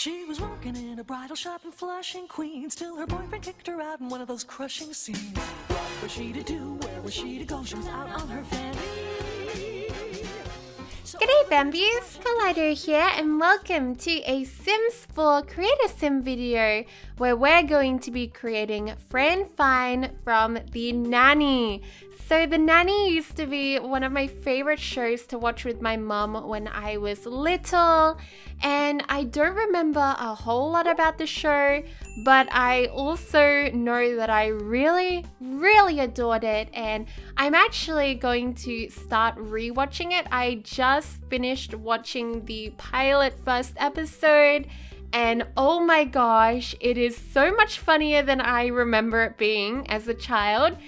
She was working in a bridal shop in Flushing, Queens, till her boyfriend kicked her out in one of those crushing scenes. What was she to do? Where was she to go? She was out on her fanny. G'day Bambies, Kaleidow here and welcome to a Sims 4 Create a Sim video where we're going to be creating Fran Fine from the Nanny. So the Nanny used to be one of my favorite shows to watch with my mum when I was little, and I don't remember a whole lot about the show, but I also know that I really adored it, and I'm actually going to start rewatching it. I just finished watching the pilot first episode, and oh my gosh, it is so much funnier than I remember it being as a child.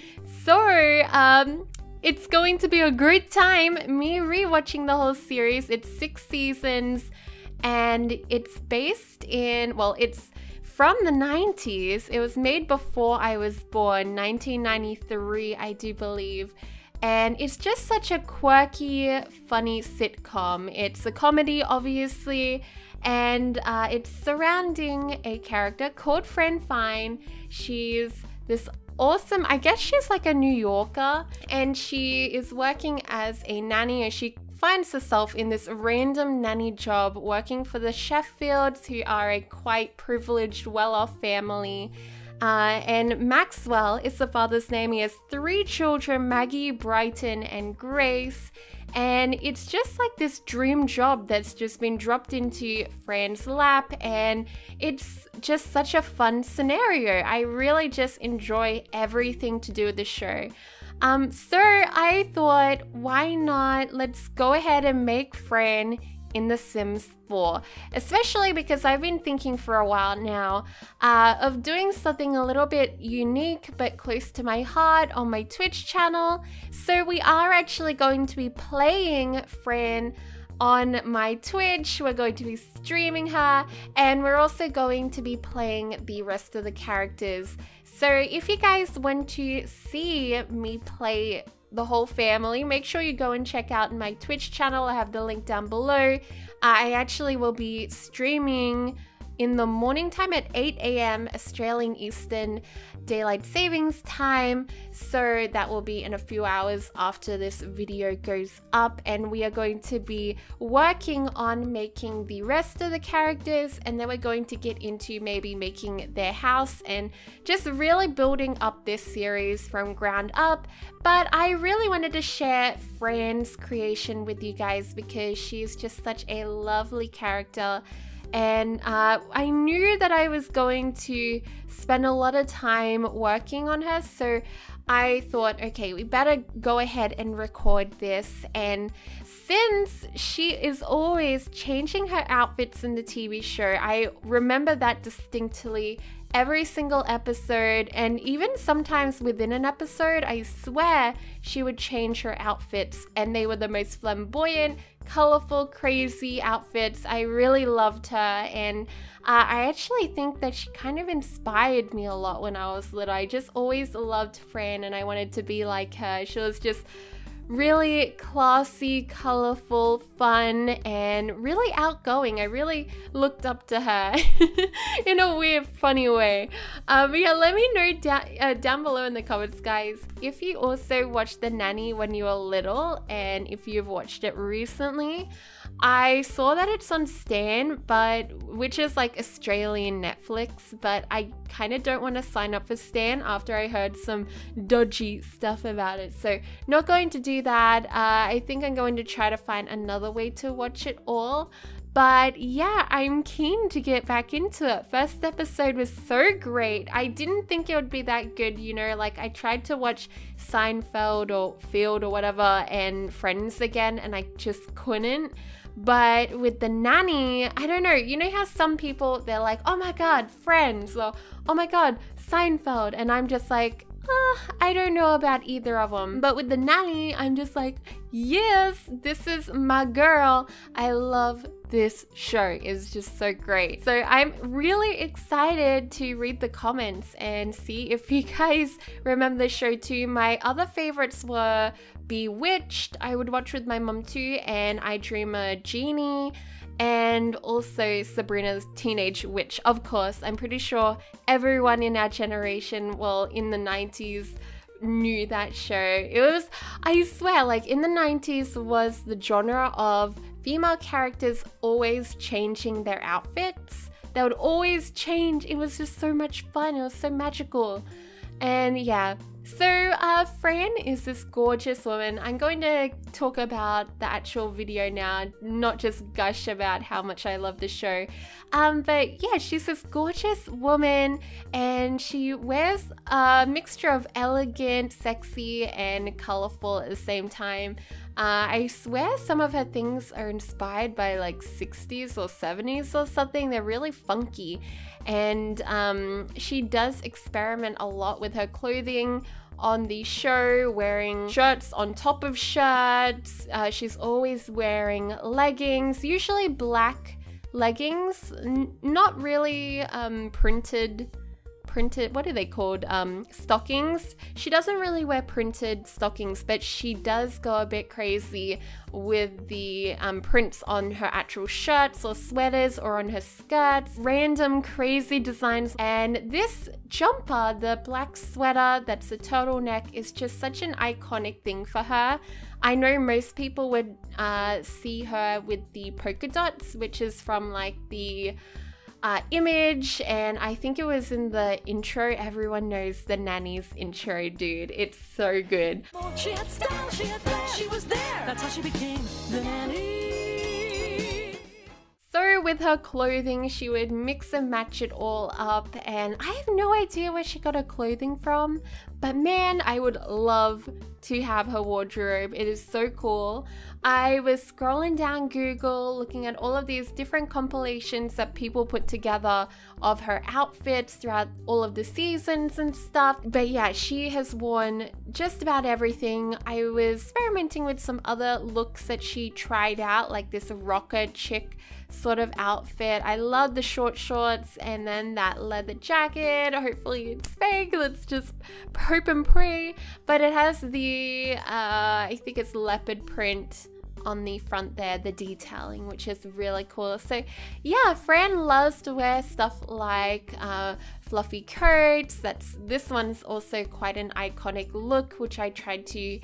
So, it's going to be a great time, me rewatching the whole series. It's 6 seasons, and it's based in, well, it's from the 90s. It was made before I was born, 1993, I do believe. And it's just such a quirky, funny sitcom. It's a comedy, obviously, and it's surrounding a character called Fran Fine. She's this awesome, I guess she's like a New Yorker, and she is working as a nanny, and she finds herself in this random nanny job working for the Sheffields, who are a quite privileged, well-off family. And Maxwell is the father's name. He has 3 children, Maggie, Brighton, and Grace. And it's just like this dream job that's just been dropped into Fran's lap, and it's just such a fun scenario. I really just enjoy everything to do with the show. So I thought, why not? Let's go ahead and make Fran in The Sims 4, especially because I've been thinking for a while now of doing something a little bit unique but close to my heart on my Twitch channel. So we are actually going to be playing Fran on my Twitch. We're going to be streaming her, and we're also going to be playing the rest of the characters. So if you guys want to see me play the whole family, make sure you go and check out my Twitch channel. I have the link down below. I actually will be streaming in the morning time at 8 AM Australian Eastern Daylight Savings Time. So that will be in a few hours after this video goes up, and we are going to be working on making the rest of the characters, and then we're going to get into maybe making their house and just really building up this series from ground up. But I really wanted to share Fran's creation with you guys because she's just such a lovely character. And I knew that I was going to spend a lot of time working on her, so I thought, okay, we better go ahead and record this. And since she is always changing her outfits in the TV show, I remember that distinctly. Every single episode, and even sometimes within an episode, I swear she would change her outfits, and they were the most flamboyant, colorful, crazy outfits. I really loved her, and I actually think that she kind of inspired me a lot when I was little. I just always loved Fran, and I wanted to be like her. She was just really classy, colorful, fun, and really outgoing. I really looked up to her in a weird, funny way. But yeah, let me know down below in the comments, guys, if you also watched The Nanny when you were little, and if you've watched it recently. I saw that it's on Stan, which is like Australian Netflix, but I kind of don't want to sign up for Stan after I heard some dodgy stuff about it. So not going to do that. I think I'm going to try to find another way to watch it all. But yeah, I'm keen to get back into it. First episode was so great. I didn't think it would be that good, you know, like I tried to watch Seinfeld or Field or whatever and Friends again, and I just couldn't. But with The Nanny, I don't know, you know how some people, they're like, oh my god, Friends, or oh my god, Seinfeld, and I'm just like, I don't know about either of them. But with The Nanny, I'm just like, yes, this is my girl. I love this show. It's just so great. So I'm really excited to read the comments and see if you guys remember the show too. My other favorites were Bewitched, I would watch with my mum too, and I Dream a Genie, and also Sabrina's Teenage Witch. Of course, I'm pretty sure everyone in our generation, well, in the 90s, knew that show. It was, I swear, like in the 90s was the genre of female characters always changing their outfits. They would always change. It was just so much fun. It was so magical. And yeah, so Fran is this gorgeous woman. I'm going to talk about the actual video now, not just gush about how much I love the show. But yeah, she's this gorgeous woman and she wears a mixture of elegant, sexy, and colorful at the same time. I swear some of her things are inspired by like 60s or 70s or something. They're really funky. And she does experiment a lot with her clothing on the show, wearing shirts on top of shirts. She's always wearing leggings, usually black leggings, not really printed, what are they called? Stockings. She doesn't really wear printed stockings, but she does go a bit crazy with the prints on her actual shirts or sweaters or on her skirts, random crazy designs. And this jumper, the black sweater that's a turtleneck, is just such an iconic thing for her. I know most people would see her with the polka dots, which is from like the image, and I think it was in the intro. Everyone knows the Nanny's intro, dude. It's so good. She had style, she had flair, she was there. That's how she became the nanny. So with her clothing, she would mix and match it all up, and I have no idea where she got her clothing from, but man, I would love to have her wardrobe. It is so cool. I was scrolling down Google looking at all of these different compilations that people put together of her outfits throughout all of the seasons and stuff. But yeah, she has worn just about everything. I was experimenting with some other looks that she tried out, like this rocker chick sort of outfit. I love the short shorts and then that leather jacket. Hopefully it's fake. Let's just hope and pray. But it has the, I think it's leopard print on the front there, the detailing, which is really cool. So yeah, Fran loves to wear stuff like fluffy coats. This one's also quite an iconic look, which I tried to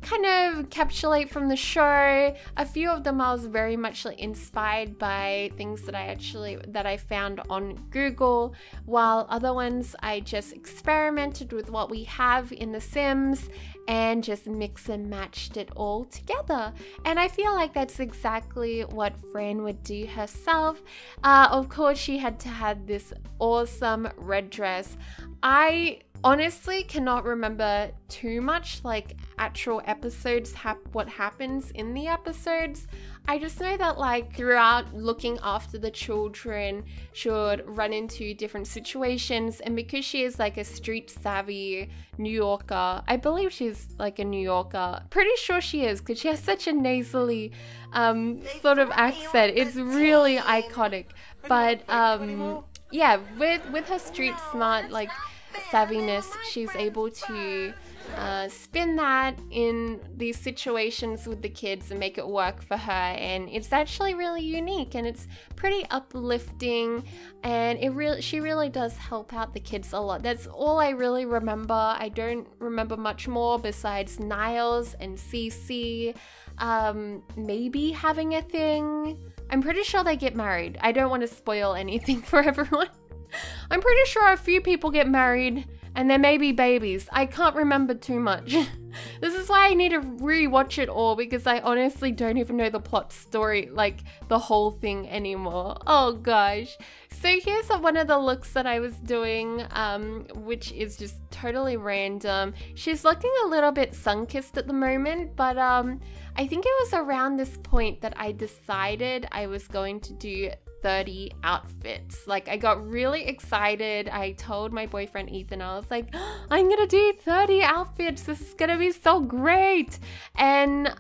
kind of encapsulate from the show. A few of them I was very much like inspired by things that I found on Google, while other ones I just experimented with what we have in The Sims and just mix and matched it all together. And I feel like that's exactly what Fran would do herself. Of course, she had to have this awesome red dress. I honestly cannot remember too much like actual episodes, what happens in the episodes. I just know that like throughout looking after the children, she would run into different situations, and because she is like a street savvy New Yorker, I believe she's like a New Yorker, pretty sure she is, because she has such a nasally sort of accent. It's really iconic. But yeah, with her street smart like savviness, she's able to spin that in these situations with the kids and make it work for her, and it's actually really unique and it's pretty uplifting, and she really does help out the kids a lot. That's all I really remember. I don't remember much more besides Niles and Cece maybe having a thing. I'm pretty sure they get married. I don't want to spoil anything for everyone. I'm pretty sure a few people get married and there may be babies. I can't remember too much. This is why I need to rewatch it all, because I honestly don't even know the plot story, like the whole thing anymore. Oh gosh. So here's one of the looks that I was doing, which is just totally random. She's looking a little bit sun-kissed at the moment, but I think it was around this point that I decided I was going to do 30 outfits. Like, I got really excited. I told my boyfriend Ethan, I was like, I'm gonna do 30 outfits. This is gonna be so great. And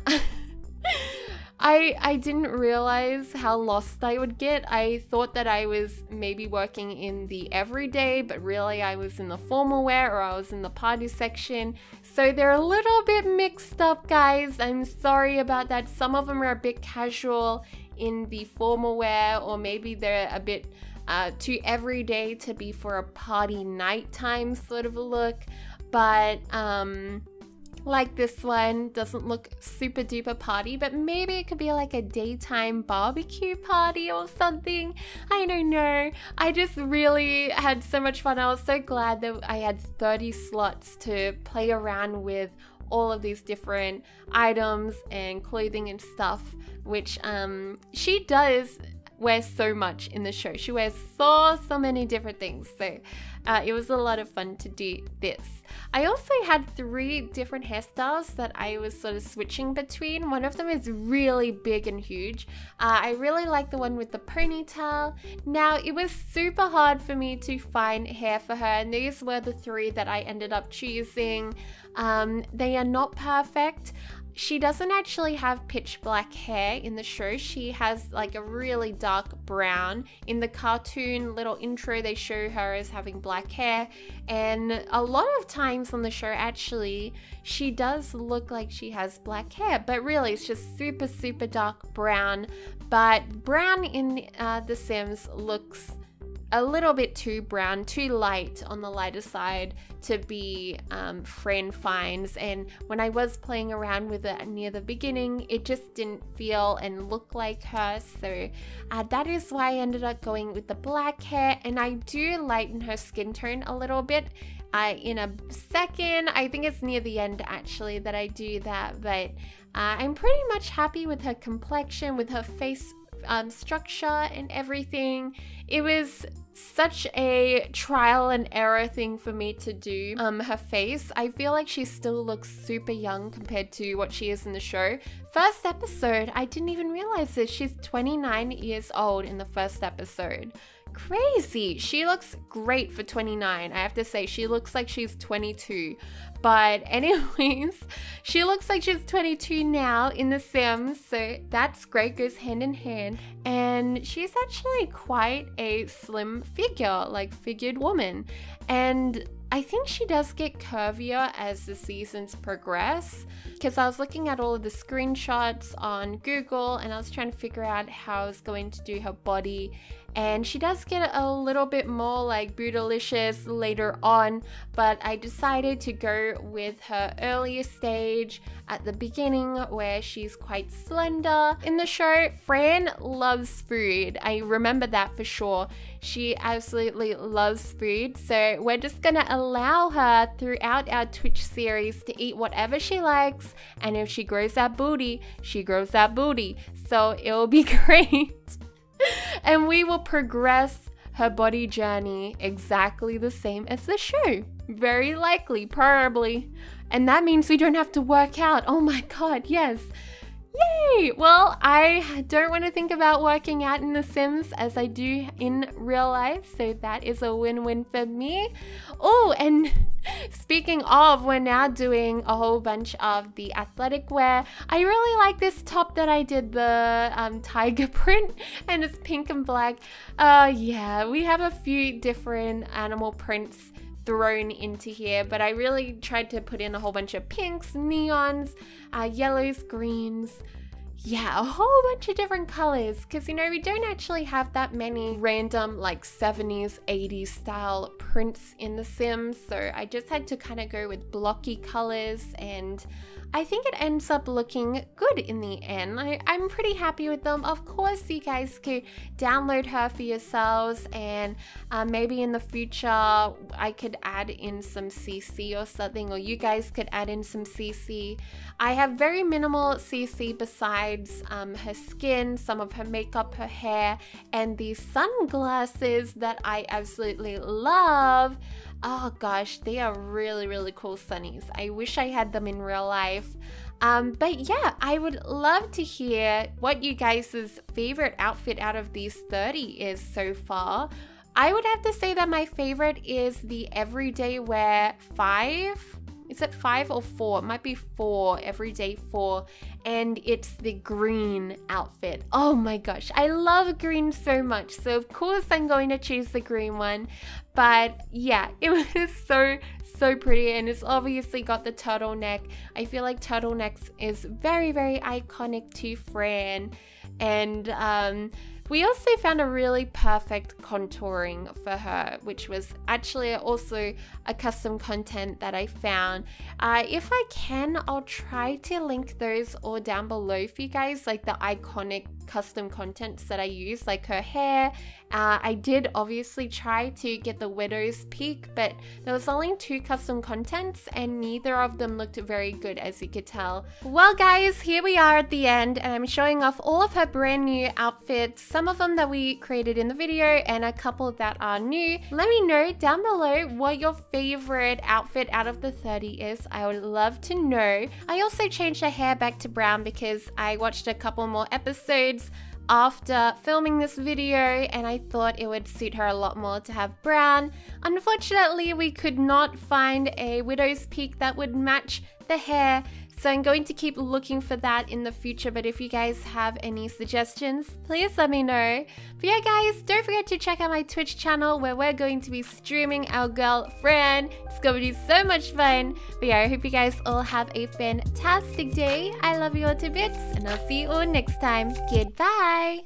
I didn't realize how lost I would get. I thought that I was maybe working in the everyday, but really I was in the formal wear or I was in the party section. So they're a little bit mixed up, guys. I'm sorry about that. Some of them are a bit casual in the formal wear, or maybe they're a bit too everyday to be for a party nighttime sort of a look. But like this one doesn't look super duper party, but maybe it could be like a daytime barbecue party or something. I don't know. I just really had so much fun. I was so glad that I had 30 slots to play around with all of these different items and clothing and stuff, which she does wear so much in the show. She wears so many different things. So it was a lot of fun to do this. I also had 3 different hairstyles that I was sort of switching between. One of them is really big and huge. I really like the one with the ponytail. Now, it was super hard for me to find hair for her, and these were the 3 that I ended up choosing. They are not perfect. She doesn't actually have pitch black hair in the show. She has like a really dark brown. In the cartoon little intro, they show her as having black hair. And a lot of times on the show, actually, she does look like she has black hair. But really, it's just super, super dark brown. But brown in The Sims looks a little bit too brown, too light on the lighter side to be friend finds. And when I was playing around with it near the beginning, it just didn't feel and look like her. So that is why I ended up going with the black hair. And I do lighten her skin tone a little bit in a second. I think it's near the end actually that I do that, but I'm pretty much happy with her complexion, with her face structure and everything. It was such a trial and error thing for me to do. Her face, I feel like she still looks super young compared to what she is in the show. First episode, I didn't even realize this. She's 29 years old in the first episode. Crazy. She looks great for 29. I have to say, she looks like she's 22. But anyways, she looks like she's 22 now in The Sims, so that's great, goes hand in hand. And she's actually quite a slim figure, like figured woman. And I think she does get curvier as the seasons progress, because I was looking at all of the screenshots on Google and I was trying to figure out how I was going to do her body. And she does get a little bit more like bootylicious later on, but I decided to go with her earlier stage at the beginning where she's quite slender. In the show, Fran loves food. I remember that for sure. She absolutely loves food, so we're just gonna allow her throughout our Twitch series to eat whatever she likes, and if she grows that booty, she grows that booty. So it'll be great. And we will progress her body journey exactly the same as the show. Very likely, probably. And that means we don't have to work out. Oh my god, yes. Yay! Well, I don't want to think about working out in The Sims as I do in real life, so that is a win-win for me. Oh, and speaking of, we're now doing a whole bunch of the athletic wear. I really like this top that I did the tiger print, and it's pink and black. Yeah, we have a few different animal prints thrown into here, but I really tried to put in a whole bunch of pinks, neons, yellows, greens. Yeah, a whole bunch of different colors, because you know, we don't actually have that many random like 70s, 80s style prints in The Sims, so I just had to kind of go with blocky colors, and I think it ends up looking good in the end. I'm pretty happy with them. Of course, you guys could download her for yourselves, and maybe in the future I could add in some CC or something, or you guys could add in some CC. I have very minimal CC besides her skin, some of her makeup, her hair, and these sunglasses that I absolutely love. Oh gosh, they are really, really cool sunnies. I wish I had them in real life. But yeah, I would love to hear what you guys' favorite outfit out of these 30 is so far. I would have to say that my favorite is the everyday wear 5. Is it 5 or 4? It might be 4, everyday 4. And it's the green outfit. Oh my gosh, I love green so much. So of course I'm going to choose the green one. But yeah, it was so pretty, and it's obviously got the turtleneck. I feel like turtlenecks is very iconic to Fran. And we also found a really perfect contouring for her, which was actually also a custom content that I found. If I can, I'll try to link those all down below for you guys, like the iconic custom contents that I use, like her hair. I did obviously try to get the widow's peak, but there was only 2 custom contents and neither of them looked very good, as you could tell. Well guys, here we are at the end, and I'm showing off all of her brand new outfits, some of them that we created in the video and a couple that are new. Let me know down below what your favorite outfit out of the 30 is. I would love to know. I also changed her hair back to brown because I watched a couple more episodes after filming this video and I thought it would suit her a lot more to have brown. Unfortunately, we could not find a widow's peak that would match the hair, so I'm going to keep looking for that in the future. But if you guys have any suggestions, please let me know. But yeah guys, don't forget to check out my Twitch channel where we're going to be streaming our girl Fran. It's going to be so much fun. But yeah, I hope you guys all have a fantastic day. I love you all to bits, and I'll see you all next time. Goodbye.